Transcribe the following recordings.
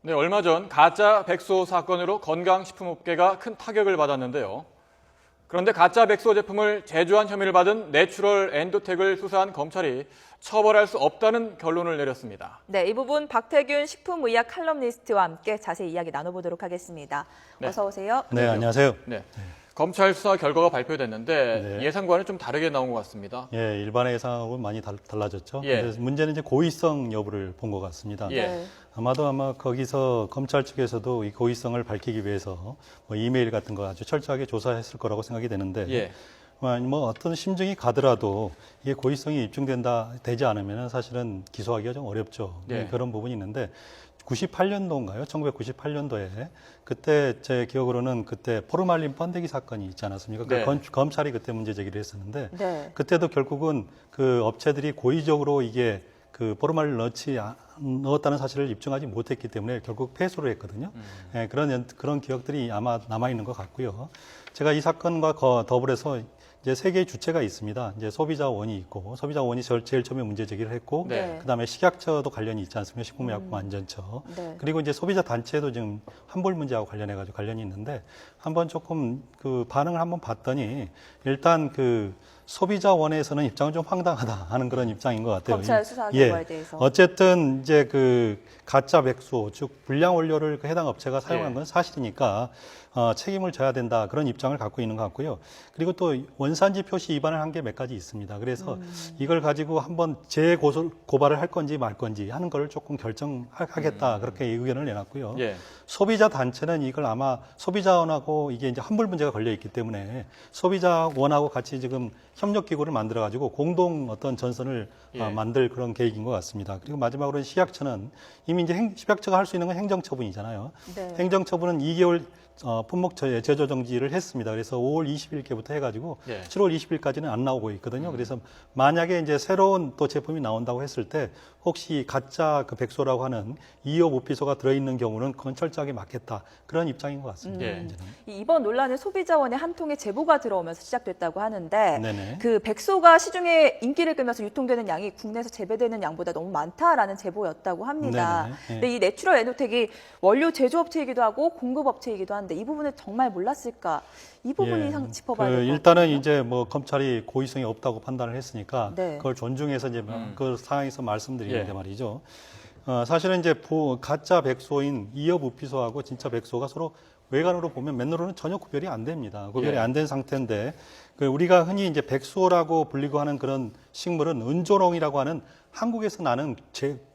네, 얼마 전 가짜 백소 사건으로 건강식품업계가 큰 타격을 받았는데요. 그런데 가짜 백소 제품을 제조한 혐의를 받은 내추럴 엔도텍을 수사한 검찰이 처벌할 수 없다는 결론을 내렸습니다. 네, 이 부분 박태균 식품의학 칼럼니스트와 함께 자세히 이야기 나눠보도록 하겠습니다. 네. 어서 오세요. 네, 안녕하세요. 네. 검찰 수사 결과가 발표됐는데 네. 예상과는 좀 다르게 나온 것 같습니다. 예, 일반의 예상하고 많이 달라졌죠. 예. 그래서 문제는 이제 고의성 여부를 본 것 같습니다. 예. 네. 아마 거기서 검찰 측에서도 이 고의성을 밝히기 위해서 뭐 이메일 같은 거 아주 철저하게 조사했을 거라고 생각이 되는데 예. 뭐 어떤 심증이 가더라도 이게 고의성이 입증되지 않으면 사실은 기소하기가 좀 어렵죠. 예. 그런 부분이 있는데 98년도인가요? 1998년도에 그때 제 기억으로는 그때 포르말린 번데기 사건이 있지 않았습니까? 네. 검찰이 그때 문제 제기를 했었는데 네. 그때도 결국은 그 업체들이 고의적으로 이게 그 포르말린을 넣었다는 사실을 입증하지 못했기 때문에 결국 패소를 했거든요. 예, 그런 기억들이 아마 남아 있는 것 같고요. 제가 이 사건과 더불어서 이제 세 개의 주체가 있습니다. 이제 소비자원이 있고, 소비자원이 제일 처음에 문제 제기를 했고, 네. 그다음에 식약처도 관련이 있지 않습니까? 식품의약품안전처. 네. 그리고 이제 소비자 단체도 지금 환불 문제하고 관련해가지고 관련이 있는데, 한번 조금 그 반응을 한번 봤더니, 일단 그 소비자원에서는 입장은 좀 황당하다 하는 그런 입장인 것 같아요. 검찰 수사 결과에 대해서. 어쨌든 이제 그 가짜 백수, 즉 불량 원료를 그 해당 업체가 사용한 예. 건 사실이니까 책임을 져야 된다 그런 입장을 갖고 있는 것 같고요. 그리고 또 원산지 표시 위반을 한 게 몇 가지 있습니다. 그래서 이걸 가지고 한번 재고발을 할 건지 말 건지 하는 걸 조금 결정하겠다 그렇게 의견을 내놨고요. 예. 소비자 단체는 이걸 아마 소비자원하고 이게 이제 환불 문제가 걸려 있기 때문에 소비자원하고 같이 지금 협력 기구를 만들어 가지고 공동 어떤 전선을 예. 만들 그런 계획인 것 같습니다. 그리고 마지막으로 식약처는 이미 이제 식약처가 할 수 있는 건 행정처분이잖아요. 네. 행정처분은 2개월 품목 제조 정지를 했습니다. 그래서 5월 20일께부터 해가지고 예. 7월 20일까지는 안 나오고 있거든요. 그래서 만약에 이제 새로운 또 제품이 나온다고 했을 때 혹시 가짜 그 백소라고 하는 이어부피소가 들어있는 경우는 그건 철저하게 막겠다 그런 입장인 것 같습니다. 예. 현재는. 이번 논란은 소비자원에 한 통의 제보가 들어오면서 시작됐다고 하는데 네네. 그 백소가 시중에 인기를 끌면서 유통되는 양이 국내에서 재배되는 양보다 너무 많다라는 제보였다고 합니다. 네네. 예. 근데 이 내추럴 에노텍이 원료 제조업체이기도 하고 공급업체이기도 한데 이 부분을 정말 몰랐을까? 이 부분이 짚어봐야 될 것 같아요. 일단은 이제 뭐 검찰이 고의성이 없다고 판단을 했으니까 네. 그걸 존중해서 이제 그 상황에서 말씀드리는데 예. 말이죠. 사실은 이제 가짜 백소인 이어부피소하고 진짜 백소가 서로 외관으로 보면 맨으로는 전혀 구별이 안 됩니다. 구별이 예. 안 된 상태인데 우리가 흔히 이제 백소라고 불리고 하는 그런 식물은 은조롱이라고 하는 한국에서 나는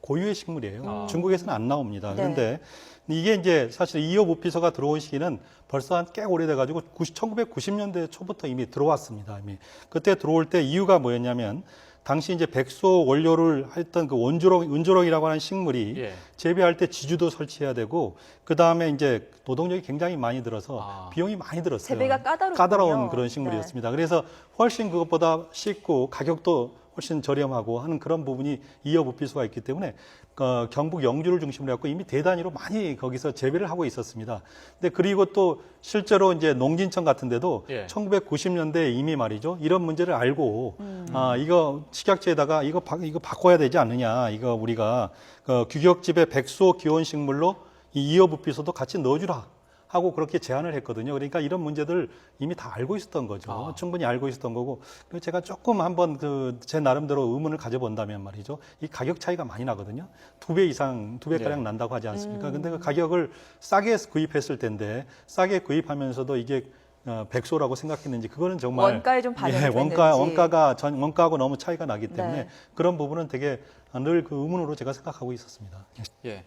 고유의 식물이에요. 중국에서는 안 나옵니다. 네. 그런데 이게 이제 사실 이어부피소가 들어온 시기는 벌써 한 꽤 오래돼가지고 1990년대 초부터 이미 들어왔습니다. 이미 그때 들어올 때 이유가 뭐였냐면 당시 이제 백소 원료를 했던 그 은조롱이라고 하는 식물이 예. 재배할 때 지주도 설치해야 되고 그 다음에 이제 노동력이 굉장히 많이 들어서 비용이 많이 들었어요. 재배가 까다롭군요. 까다로운 그런 식물이었습니다. 그래서 훨씬 그것보다 쉽고 가격도 훨씬 저렴하고 하는 그런 부분이 이어부피소가 있기 때문에 경북 영주를 중심으로 해서 이미 대단위로 많이 거기서 재배를 하고 있었습니다. 근데 그리고 또 실제로 이제 농진청 같은 데도 예. 1990년대에 이미 말이죠. 이런 문제를 알고 이거 식약처에다가 이거 바꿔야 되지 않느냐. 이거 우리가 규격집의 백소 기원 식물로 이 이어부피소도 같이 넣어주라. 하고 그렇게 제안을 했거든요. 그러니까 이런 문제들 이미 다 알고 있었던 거죠. 충분히 알고 있었던 거고. 그리고 제가 조금 한번 제 나름대로 의문을 가져본다면 말이죠. 이 가격 차이가 많이 나거든요. 2배 이상, 2배가량 네. 난다고 하지 않습니까? 근데 그 가격을 싸게 구입했을 텐데 싸게 구입하면서도 이게 백소라고 생각했는지 그거는 정말 원가에 좀 반영이 됐는지. 원가하고 너무 차이가 나기 때문에 네. 그런 부분은 되게 늘 그 의문으로 제가 생각하고 있었습니다. 예.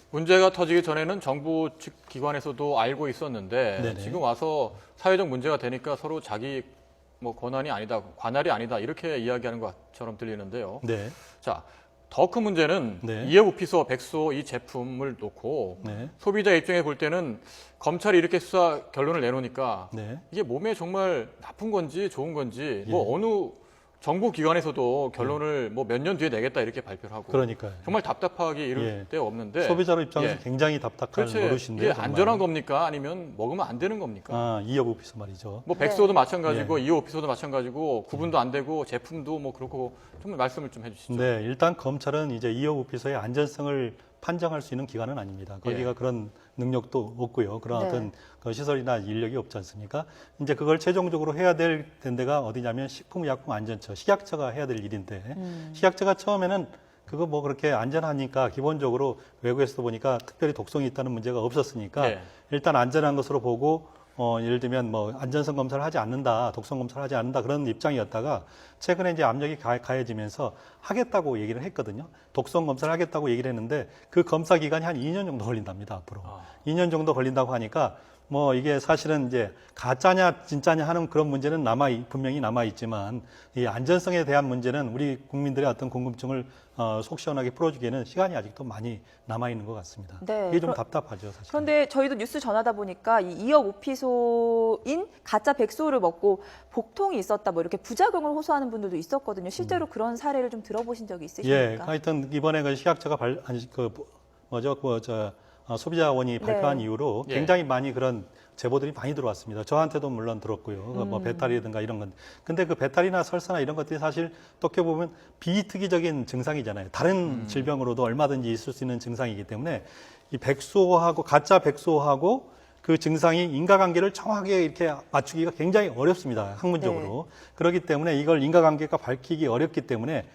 문제가 터지기 전에는 정부 측 기관에서도 알고 있었는데 네네. 지금 와서 사회적 문제가 되니까 서로 자기 뭐 권한이 아니다, 관할이 아니다 이렇게 이야기하는 것처럼 들리는데요. 네. 자, 더 큰 문제는 네. 이어부피소, 백소 이 제품을 놓고 네. 소비자 입장에 볼 때는 검찰이 이렇게 수사 결론을 내놓으니까 네. 이게 몸에 정말 나쁜 건지 좋은 건지 뭐 어느 정부 기관에서도 결론을 뭐 몇 년 뒤에 내겠다 이렇게 발표를 하고 그러니까요. 정말 답답하기 이를 데가 없는데 소비자로 입장에서 예. 굉장히 답답한 그렇지 노릇인데요. 이게 정말. 안전한 겁니까 아니면 먹으면 안 되는 겁니까? 이어부피소 말이죠. 뭐 백소도 마찬가지고 예. 이어오피소도 마찬가지고 구분도 안 되고 제품도 뭐 그렇고 좀 말씀을 좀 해주시죠. 네, 일단 검찰은 이제 이어부피소의 안전성을 판정할 수 있는 기관은 아닙니다. 거기가 예. 그런 능력도 없고요. 그런 네. 어떤 그 시설이나 인력이 없지 않습니까? 이제 그걸 최종적으로 해야 될 데가 어디냐면 식품의약품안전처, 식약처가 해야 될 일인데 식약처가 처음에는 그거 뭐 그렇게 안전하니까 기본적으로 외국에서도 보니까 특별히 독성이 있다는 문제가 없었으니까 네. 일단 안전한 것으로 보고 예를 들면 뭐 안전성 검사를 하지 않는다, 독성 검사를 하지 않는다 그런 입장이었다가 최근에 이제 압력이 가해지면서 하겠다고 얘기를 했거든요. 독성 검사를 하겠다고 얘기를 했는데 그 검사 기간이 한 2년 정도 걸린답니다, 앞으로. 2년 정도 걸린다고 하니까 뭐 이게 사실은 이제 가짜냐 진짜냐 하는 그런 문제는 분명히 남아 있지만 이 안전성에 대한 문제는 우리 국민들의 어떤 궁금증을 속 시원하게 풀어주기에는 시간이 아직도 많이 남아 있는 것 같습니다. 네, 이게 좀 답답하죠, 사실. 그런데 저희도 뉴스 전하다 보니까 이 2억 오피소인 가짜 백소를 먹고 복통이 있었다, 뭐 이렇게 부작용을 호소하는 분들도 있었거든요. 실제로 그런 사례를 좀 들어보신 적이 있으십니까? 예, 하여튼 이번에 그 식약처가 소비자원이 발표한 네. 이후로 예. 굉장히 많이 그런 제보들이 많이 들어왔습니다. 저한테도 물론 들었고요. 뭐 배탈이라든가 이런 건. 근데 그 배탈이나 설사나 이런 것들이 사실 어떻게 보면 비특이적인 증상이잖아요. 다른 질병으로도 얼마든지 있을 수 있는 증상이기 때문에 이 백소하고 가짜 백소하고 그 증상이 인과관계를 정확하게 이렇게 맞추기가 굉장히 어렵습니다. 학문적으로. 그렇기 때문에 이걸 인과관계가 밝히기 어렵기 때문에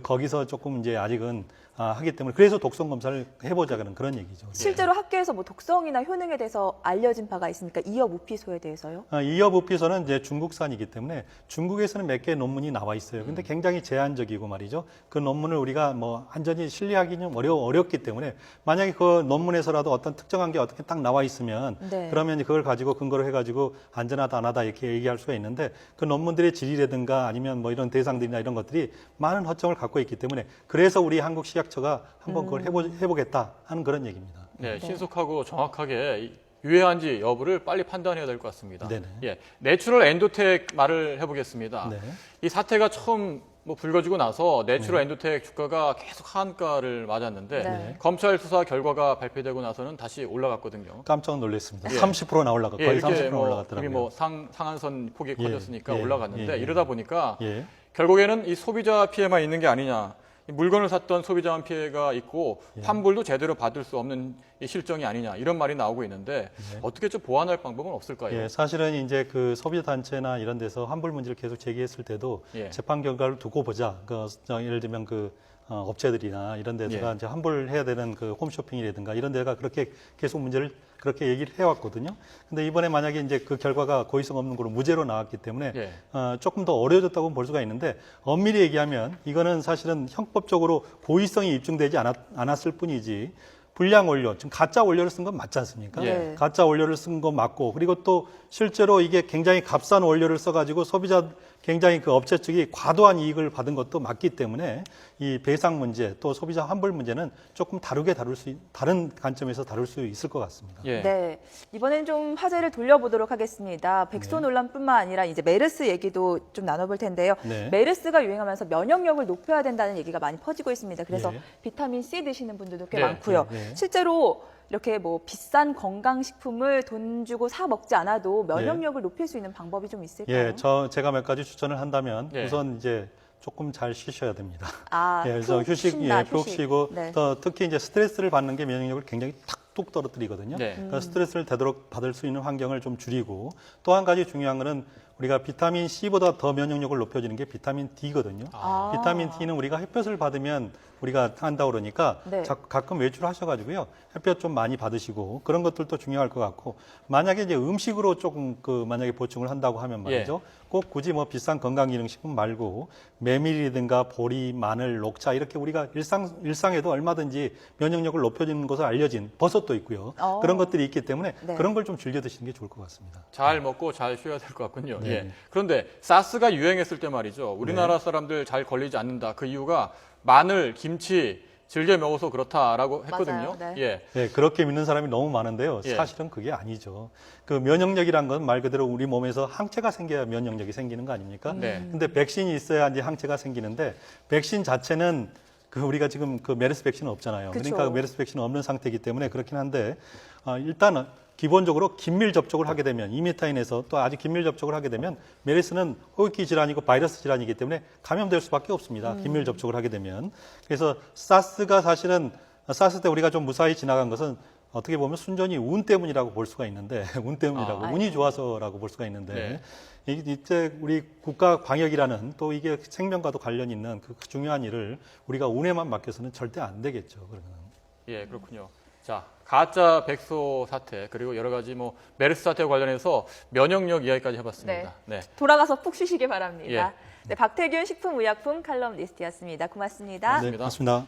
거기서 조금 이제 아직은 하기 때문에 그래서 독성 검사를 해보자는 그런 얘기죠. 실제로 학계에서 뭐 독성이나 효능에 대해서 알려진 바가 있습니까? 2억 오피소에 대해서요? 이어부피소는 이제 중국산이기 때문에 중국에서는 몇 개의 논문이 나와 있어요. 근데 굉장히 제한적이고 말이죠. 그 논문을 우리가 뭐 완전히 신뢰하기는 어렵기 때문에 만약에 그 논문에서라도 어떤 특정한 게 어떻게 딱 나와 있으면 네. 그러면 그걸 가지고 근거로 해가지고 안전하다 안 하다 이렇게 얘기할 수가 있는데 그 논문들의 질이라든가 아니면 뭐 이런 대상들이나 이런 것들이 많은 허점을 갖고 있기 때문에 그래서 우리 한국 식약처가 한번 그걸 해보겠다 하는 그런 얘기입니다. 네, 신속하고 정확하게 유해한지 여부를 빨리 판단해야 될 것 같습니다. 네네. 예, 내추럴 엔도텍 말을 해보겠습니다. 네. 이 사태가 처음 불거지고 나서 내추럴 엔도텍 주가가 계속 하한가를 맞았는데 네. 검찰 수사 결과가 발표되고 나서는 다시 올라갔거든요. 깜짝 놀랐습니다. 예. 30%나 올라가 거의 이렇게 30% 올라갔더라고요. 이미 상한선 폭이 예, 커졌으니까 예, 올라갔는데 예, 예. 이러다 보니까 예. 결국에는 이 소비자 피해만 있는 게 아니냐. 이 물건을 샀던 소비자만 피해가 있고 환불도 제대로 받을 수 없는 이 실정이 아니냐 이런 말이 나오고 있는데 어떻게 좀 보완할 방법은 없을까요? 예, 사실은 이제 그 소비자 단체나 이런 데서 환불 문제를 계속 제기했을 때도 예. 재판 결과를 두고 보자. 예를 들면 업체들이나 이런 데다가 이제 환불해야 되는 그 홈쇼핑이라든가 이런 데가 그렇게 계속 문제를 그렇게 얘기를 해왔거든요. 근데 이번에 만약에 이제 그 결과가 고의성 없는 걸로 무죄로 나왔기 때문에 예. 조금 더 어려워졌다고 볼 수가 있는데 엄밀히 얘기하면 이거는 사실은 형법적으로 고의성이 입증되지 않았을 뿐이지 불량 원료, 지금 가짜 원료를 쓴 건 맞지 않습니까? 예. 가짜 원료를 쓴 건 맞고 그리고 또 실제로 이게 굉장히 값싼 원료를 써가지고 굉장히 그 업체 측이 과도한 이익을 받은 것도 맞기 때문에 이 배상 문제 또 소비자 환불 문제는 조금 다른 관점에서 다룰 수 있을 것 같습니다. 예. 네, 이번엔 좀 화제를 돌려보도록 하겠습니다. 백소 논란뿐만 아니라 이제 메르스 얘기도 좀 나눠볼 텐데요. 네. 메르스가 유행하면서 면역력을 높여야 된다는 얘기가 많이 퍼지고 있습니다. 그래서 예. 비타민 C 드시는 분들도 꽤 네, 많고요. 네, 네. 실제로 이렇게 뭐 비싼 건강식품을 돈 주고 사 먹지 않아도 면역력을 높일 수 있는 방법이 좀 있을까요? 예, 제가 몇 가지 추천을 한다면 예. 우선 이제 조금 잘 쉬셔야 됩니다. 아, 예, 그래서 푹 쉬고 네. 또 특히 이제 스트레스를 받는 게 면역력을 굉장히 탁 떨어뜨리거든요. 네. 그러니까 스트레스를 되도록 받을 수 있는 환경을 좀 줄이고 또 한 가지 중요한 거는 우리가 비타민 C보다 더 면역력을 높여주는 게 비타민 D거든요. 아. 비타민 D는 우리가 햇볕을 받으면 우리가 한다 그러니까 네. 가끔 외출하셔가지고요 햇볕 좀 많이 받으시고 그런 것들도 중요할 것 같고 만약에 이제 음식으로 조금 만약에 보충을 한다고 하면 말이죠 꼭 굳이 뭐 비싼 건강기능식품 말고 메밀이든가 보리, 마늘, 녹차 이렇게 우리가 일상에도 얼마든지 면역력을 높여주는 것으로 알려진 버섯도 있고요 그런 것들이 있기 때문에 네. 그런 걸 좀 즐겨 드시는 게 좋을 것 같습니다. 잘 먹고 잘 쉬어야 될 것 같군요. 네. 예. 그런데 사스가 유행했을 때 말이죠. 우리나라 사람들 잘 걸리지 않는다. 그 이유가 마늘, 김치 즐겨 먹어서 그렇다라고 했거든요. 맞아요. 네. 예. 네, 그렇게 믿는 사람이 너무 많은데요. 예. 사실은 그게 아니죠. 그 면역력이란 건 말 그대로 우리 몸에서 항체가 생겨야 면역력이 생기는 거 아닙니까? 네. 근데 백신이 있어야 이제 항체가 생기는데 백신 자체는 우리가 지금 메르스 백신은 없잖아요. 그쵸. 그러니까 메르스 백신은 없는 상태이기 때문에 그렇긴 한데 일단은 기본적으로 긴밀 접촉을 하게 되면 2m 이내에서 또 아주 긴밀 접촉을 하게 되면 메르스는 호흡기 질환이고 바이러스 질환이기 때문에 감염될 수밖에 없습니다. 긴밀 접촉을 하게 되면. 그래서 사스가 사실은 사스 때 우리가 좀 무사히 지나간 것은 어떻게 보면 순전히 운 때문이라고 볼 수가 있는데 운 때문이라고 운이 좋아서라고 볼 수가 있는데 이때 우리 국가 방역이라는 또 이게 생명과도 관련 있는 그 중요한 일을 우리가 운에만 맡겨서는 절대 안 되겠죠. 그러면. 예, 그렇군요. 자, 가짜 백소 사태 그리고 여러 가지 뭐 메르스 사태와 관련해서 면역력 이야기까지 해봤습니다. 네. 돌아가서 푹 쉬시기 바랍니다. 예. 네, 박태균 식품의약품 칼럼니스트였습니다. 고맙습니다. 네, 고맙습니다.